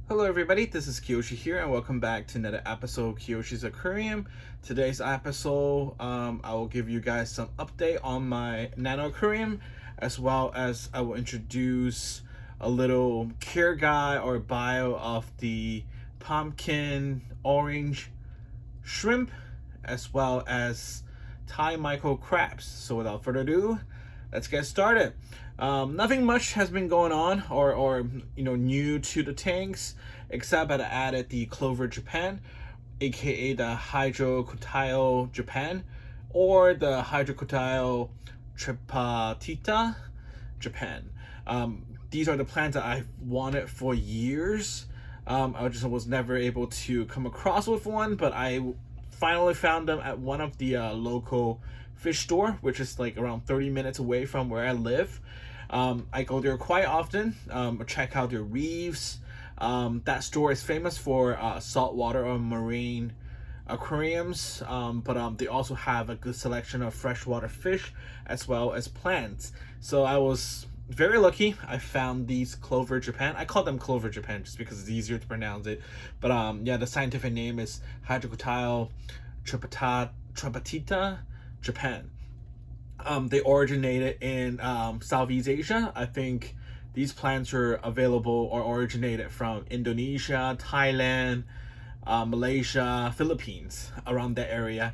Hello everybody, this is Kiyoshi here and welcome back to another episode of Kiyoshi's Aquarium. Today's episode, I will give you guys some update on my nano aquarium, as well as I will introduce a little care guide or bio of the pumpkin orange shrimp, as well as Thai micro crabs. So without further ado, let's get started. Nothing much has been going on or new to the tanks, except that I added the Clover Japan, aka the Hydrocotyle Japan, or the Hydrocotyle Tripartita Japan. These are the plants that I've wanted for years. I just was never able to come across with one, but I finally found them at one of the local fish store, which is like around 30 minutes away from where I live. I go there quite often, check out their reefs. That store is famous for saltwater or marine aquariums, but they also have a good selection of freshwater fish as well as plants. So I was very lucky. I found these Clover Japan. I call them Clover Japan just because it's easier to pronounce it. But yeah, the scientific name is Hydrocotyle Tripartita Japan. They originated in Southeast Asia. I think these plants are available or originated from Indonesia, Thailand, Malaysia, Philippines, around that area.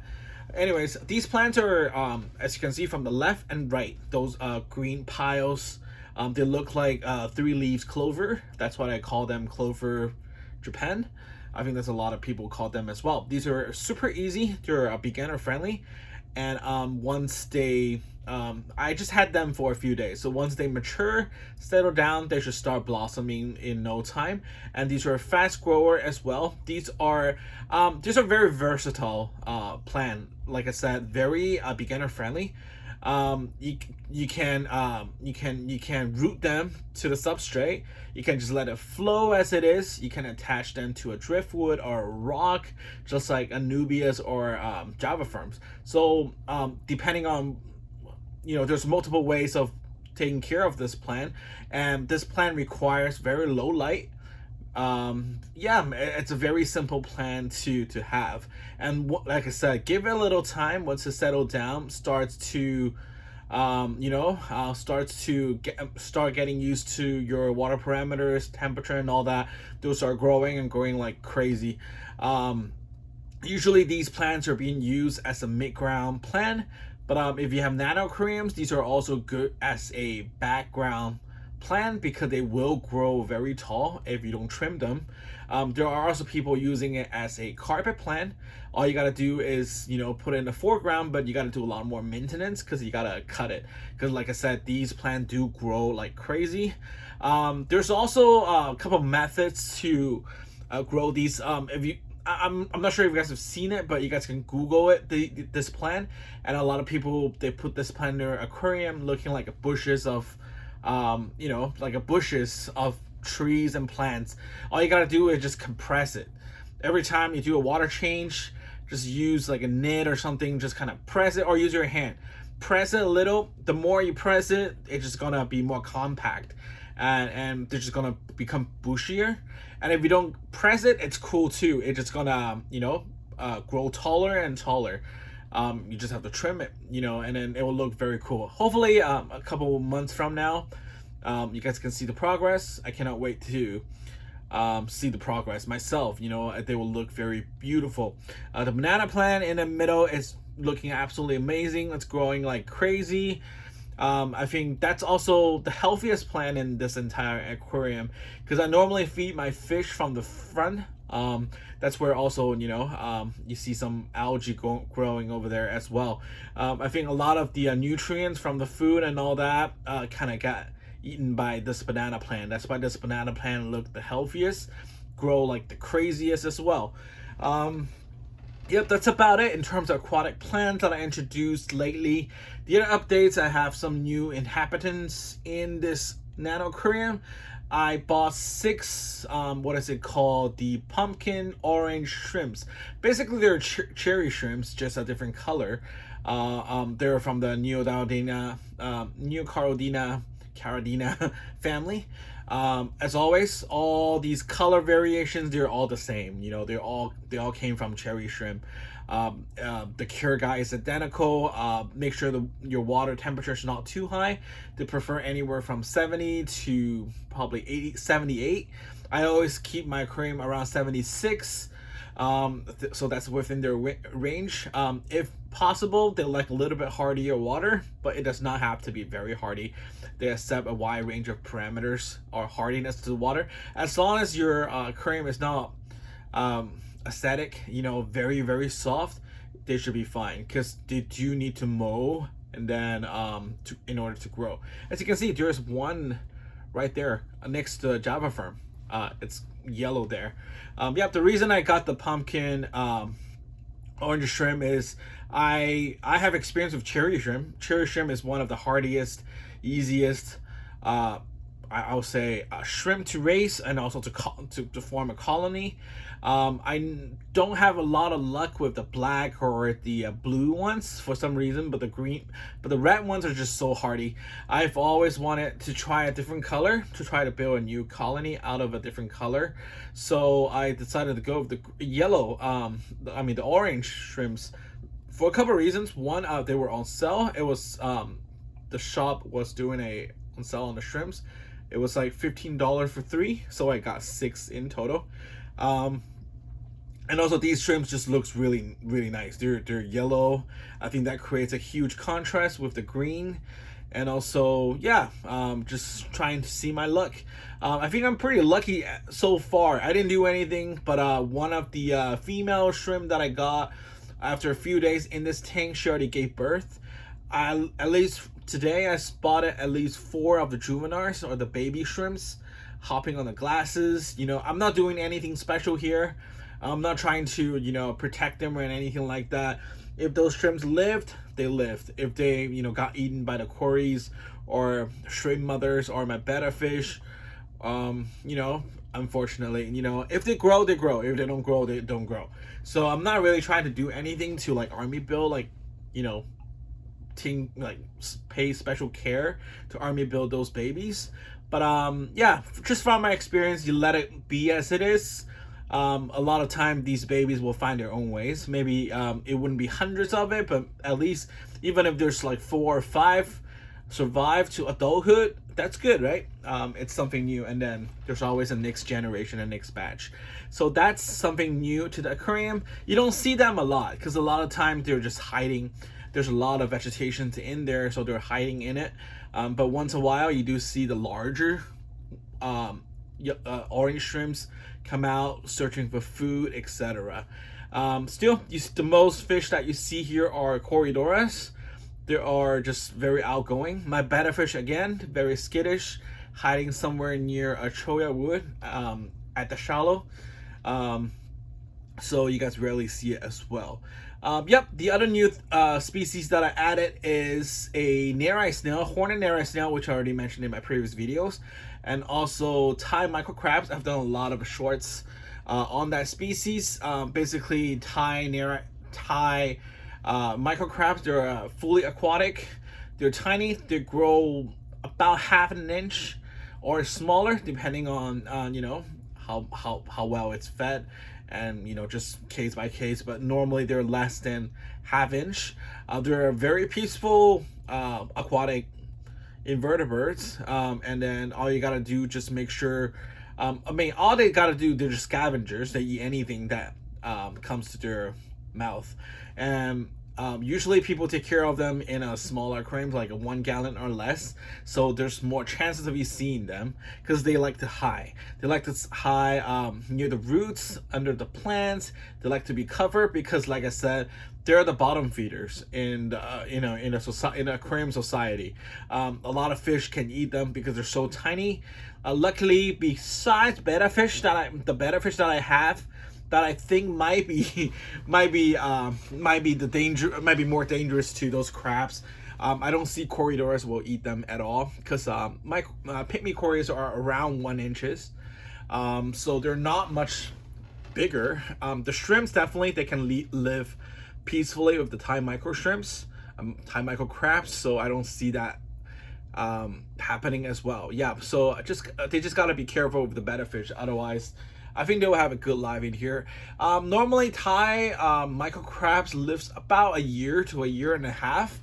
Anyways, these plants are, as you can see from the left and right, those green piles, they look like 3 leaves clover. That's why I call them Clover Japan. I think there's a lot of people call them as well. These are super easy. They're beginner friendly. And once they, I just had them for a few days. So once they mature, settle down, they should start blossoming in no time. And these are a fast grower as well. These are very versatile plant. Like I said, very beginner friendly. You can root them to the substrate. You can just let it flow as it is. You can attach them to a driftwood or a rock, just like Anubias or Java firms. So depending on, there's multiple ways of taking care of this plant, and this plant requires very low light. Yeah, it's a very simple plan to have, and like I said, give it a little time. Once it settles down, starts to start getting used to your water parameters, temperature, and all that. Those are growing and growing like crazy. Usually these plants are being used as a mid-ground plant, but if you have nano aquariums, these are also good as a background plant because they will grow very tall if you don't trim them. There are also people using it as a carpet plant. All you gotta do is put it in the foreground, but you gotta do a lot more maintenance because you gotta cut it, because like I said, these plants do grow like crazy. There's also a couple methods to grow these. I'm not sure if you guys have seen it, but you guys can Google it, this plant, and a lot of people, they put this plant in their aquarium looking like a bushes of bushes of trees and plants. All you gotta do is just compress it. Every time you do a water change, just use like a knit or something, just kind of press it, or use your hand. Press it a little. The more you press it, it's just gonna be more compact, and they're just gonna become bushier. And if you don't press it, it's cool too. It's just gonna grow taller and taller. You just have to trim it, and then it will look very cool. Hopefully, a couple months from now, you guys can see the progress. I cannot wait to see the progress myself. They will look very beautiful. The banana plant in the middle is looking absolutely amazing. It's growing like crazy. I think that's also the healthiest plant in this entire aquarium, because I normally feed my fish from the front. That's where also you see some algae growing over there as well. I think a lot of the nutrients from the food and all that kind of got eaten by this banana plant. That's why this banana plant look the healthiest, grow like the craziest as well. Yep, that's about it in terms of aquatic plants that I introduced lately. The other updates, I have some new inhabitants in this nano aquarium. I bought 6, what is it called? The pumpkin orange shrimps. Basically, they're cherry shrimps, just a different color. They're from the Neocarodina family. As always, all these color variations, they're all the same. You know, they all came from cherry shrimp. The cure guide is identical. Make sure your water temperature is not too high. They prefer anywhere from 70 to probably 80, 78. I always keep my aquarium around 76. So that's within their range. If possible, they like a little bit hardier water, but it does not have to be very hardy. They accept a wide range of parameters or hardiness to the water, as long as your aquarium is not acidic, you know, very very soft. They should be fine, because they do need to mow and then in order to grow. As you can see, there's one right there next to Java Firm. It's yellow there. Yeah, the reason I got the pumpkin orange shrimp is I have experience with cherry shrimp. Cherry shrimp is one of the hardiest, easiest, I would say, shrimp to raise and also to form a colony. I don't have a lot of luck with the black or the blue ones for some reason, but the red ones are just so hardy. I've always wanted to try a different color, to try to build a new colony out of a different color. So I decided to go with the yellow, the orange shrimps, for a couple of reasons. One, they were on sale. It was the shop was doing on sale on the shrimps. It was like $15 for 3, so I got 6 in total. And also these shrimps just looks really really nice. They're yellow. I think that creates a huge contrast with the green. And also, yeah, just trying to see my luck. I think I'm pretty lucky so far. I didn't do anything, but one of the female shrimp that I got, after a few days in this tank, she already gave birth. At least today I spotted at least 4 of the juveniles, or the baby shrimps, hopping on the glasses. You know, I'm not doing anything special here. I'm not trying to, you know, protect them or anything like that. If those shrimps lived, they lived. If they, you know, got eaten by the quarries or shrimp mothers or my betta fish, you know, unfortunately, you know, if they grow, they grow. If they don't grow, they don't grow. So I'm not really trying to do anything to like army build, like, you know, like pay special care to army build those babies. But yeah, just from my experience, you let it be as it is. A lot of time these babies will find their own ways. Maybe it wouldn't be hundreds of it, but at least even if there's like 4 or 5 survive to adulthood, that's good, right? It's something new, and then there's always a next generation, a next batch. So that's something new to the aquarium. You don't see them a lot, because a lot of times they're just hiding. There's a lot of vegetation in there, so they're hiding in it. But once in a while, you do see the larger orange shrimps come out searching for food, etc. Still, the most fish that you see here are Corydoras. They are just very outgoing. My betta fish, again, very skittish, hiding somewhere near a cholla wood at the shallow. So you guys rarely see it as well. Yep, the other new species that I added is a Neri snail, horned Neri snail, which I already mentioned in my previous videos, and also Thai microcrabs. I've done a lot of shorts on that species. Basically, Thai microcrabs, they're fully aquatic. They're tiny. They grow about ½ an inch or smaller, depending on you know, how well it's fed, and you know, just case by case. But normally they're less than ½ inch. They're very peaceful aquatic invertebrates, and then all you gotta do, just make sure, all they gotta do, they're just scavengers. They eat anything that comes to their mouth. And usually people take care of them in a smaller aquarium, like a 1 gallon or less, so there's more chances of you seeing them, because they like to hide. They like to hide near the roots, under the plants. They like to be covered, because like I said, they're the bottom feeders in the, in an aquarium society. A lot of fish can eat them because they're so tiny. Luckily, besides the betta fish that I have, that I think might be more dangerous to those crabs. I don't see Corydoras will eat them at all, because my pygmy Corys are around 1 inches, so they're not much bigger. The shrimps, definitely they can live peacefully with the Thai micro shrimps, Thai micro crabs, so I don't see that happening as well. Yeah, so they just got to be careful with the betta fish, otherwise I think they will have a good life in here. Normally Thai micro crabs lives about a year to a year and a half.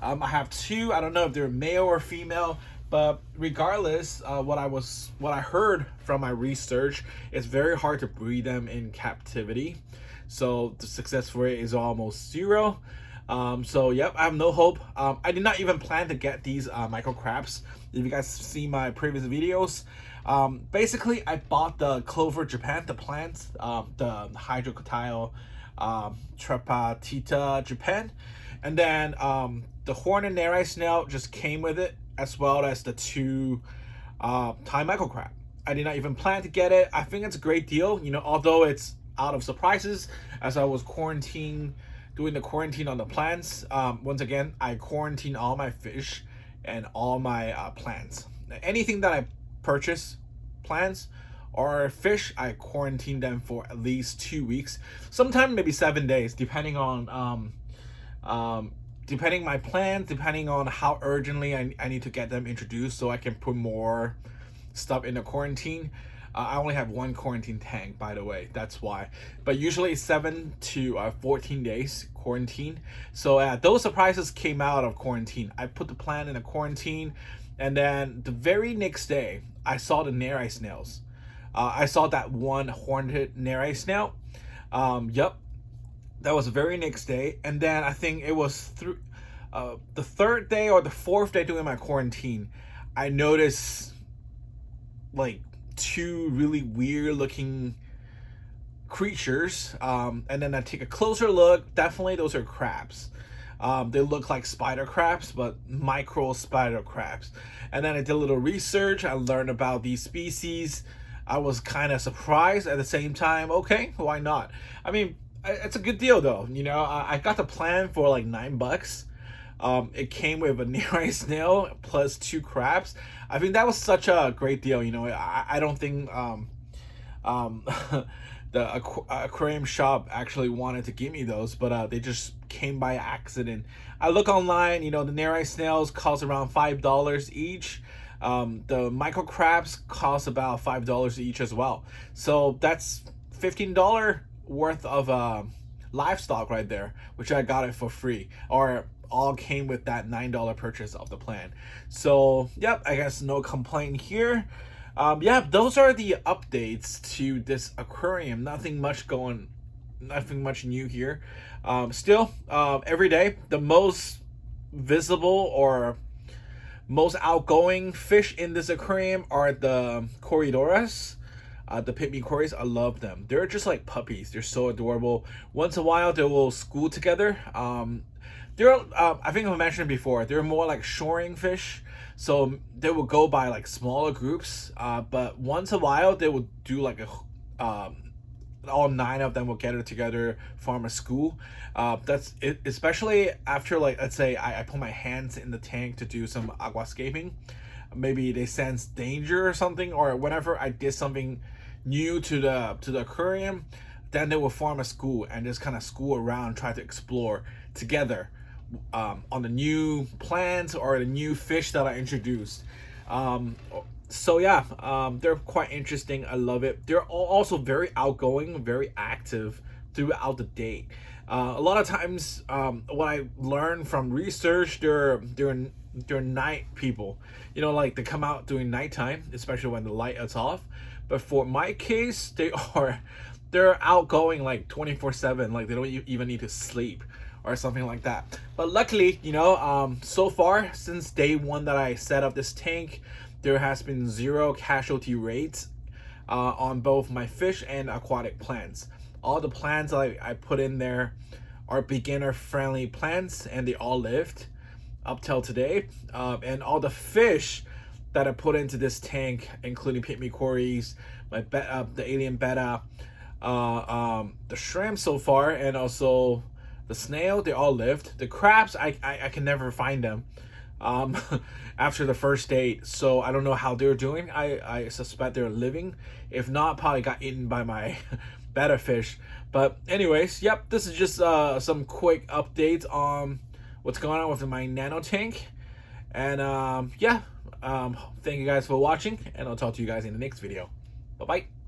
I have two. I don't know if they're male or female, but regardless, what I heard from my research, it's very hard to breed them in captivity. So the success rate is almost zero. So yep, I have no hope. I did not even plan to get these micro crabs. If you guys see my previous videos, basically I bought the Clover Japan, the plants, the Hydrocotyle Tripatita Japan, and then the horned neri snail just came with it, as well as the two Thai micro crab. I did not even plan to get it. I think it's a great deal, you know, although it's out of surprises, as I was doing the quarantine on the plants. Once again, I quarantine all my fish and all my plants. Anything that I purchase, plants or fish, I quarantine them for at least 2 weeks, sometimes maybe 7 days, depending on depending my plans, depending on how urgently I need to get them introduced, so I can put more stuff in the quarantine. I only have one quarantine tank, by the way, that's why. But usually 7 to 14 days quarantine. So those surprises came out of quarantine. I put the plant in a quarantine, and then the very next day, I saw the neri snails. I saw that one horned neri snail. Yep, that was the very next day. And then I think it was through the third day or the fourth day doing my quarantine, I noticed like two really weird looking creatures, and then I take a closer look. Definitely those are crabs. They look like spider crabs, but micro spider crabs. And then I did a little research. I learned about these species. I was kind of surprised at the same time. Okay, why not? I mean, it's a good deal though, you know. I got the plan for like $9. It came with a neri snail plus 2 crabs. I think that was such a great deal, you know. I don't think the aquarium shop actually wanted to give me those, but they just came by accident. I look online, you know, the neri snails cost around $5 each. The micro crabs cost about $5 each as well. So that's $15 worth of livestock right there, which I got it for free, or all came with that $9 purchase of the plan. So yep, I guess no complaint here. Yeah, those are the updates to this aquarium. Nothing much new here. Still, every day the most visible or most outgoing fish in this aquarium are the Corydoras. The pygmy cories, I love them. They're just like puppies. They're so adorable. Once in a while, they will school together. They're, I think I mentioned before, they're more like shoring fish. So they will go by like smaller groups. But once in a while, they will do like all 9 of them will gather together, form a school. That's it, especially after, like, let's say I put my hands in the tank to do some aquascaping. Maybe they sense danger or something, or whenever I did something new to the aquarium, then they will form a school and just kind of school around, try to explore together on the new plants or the new fish that I introduced. So yeah, they're quite interesting. I love it. They're also very outgoing, very active throughout the day. A lot of times, what I learned from research, they're night people. You know, like they come out during nighttime, especially when the light is off. But for my case, they're outgoing like 24/7. Like they don't even need to sleep or something like that. But luckily, you know, so far since day 1 that I set up this tank, there has been 0 casualty rates on both my fish and aquatic plants. All the plants I put in there are beginner friendly plants, and they all lived up till today. And all the fish that I put into this tank, including pygmy cories, the alien betta, the shrimp so far, and also the snail, they all lived. The crabs, I can never find them after the first date, so I don't know how they're doing. I suspect they're living. If not, probably got eaten by my betta fish. But anyways, yep, this is just some quick updates on what's going on with my nano tank. And yeah, thank you guys for watching, and I'll talk to you guys in the next video. Bye bye.